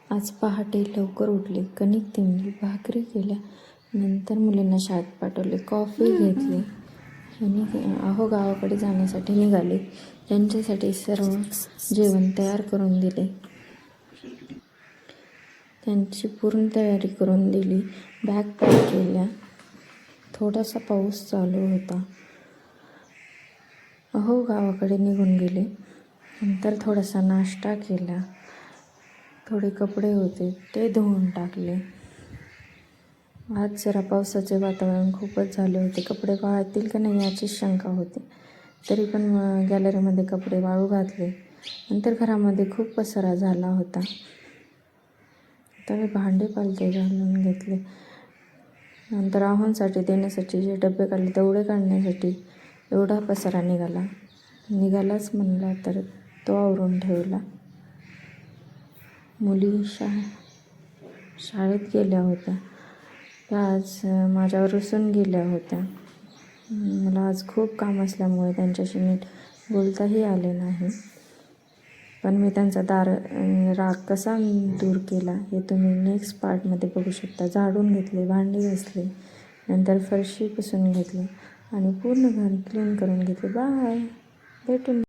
आज पहाटे लवकर उठले, कणिक तिंबली, भाकरी केल्या, नंतर मुलींना शाळेत पाठवले, कॉफी घेतली आणि अहो गावाकडे जाण्यासाठी निघाले. त्यांच्यासाठी सर्व जेवण तयार करून दिले. त्यांची पूर्ण तयारी करून दिली. बॅग पॅक केल्या. थोडासा पाऊस चालू होता. अहो गावाकडे निघून गेले. नंतर थोडासा नाश्ता केला. थोडे कपडे होते ते धुवून टाकले. आज जरा पावसाचे वातावरण खूपच झाले होते. कपडे वाळतील का नाही याची शंका होती. तरी पण गॅलरीमध्ये कपडे वाळू घातले. नंतर घरामध्ये खूप पसारा झाला होता. आता मी भांडे पालते घालून घेतले. नंतर आहोंसाठी देण्यासाठी जे डबे काढले तेवढे काढण्यासाठी एवढा पसारा निघालाच म्हणला तर तो आवरून ठेवला. मुली शाळेत गेल्या होत्या. त्या आज माझ्यावर रुसून गेल्या होत्या. मला आज खूप काम असल्यामुळे त्यांच्याशी नीट बोलताही आले नाही. पण मी त्यांचा राग कसा दूर केला हे तुम्ही नेक्स्ट पार्टमध्ये बघू शकता. झाडून घेतले, भांडी घासली, नंतर फरशी पुसून घेतली आणि पूर्ण घर क्लीन करून घेतले. बाय, भेटून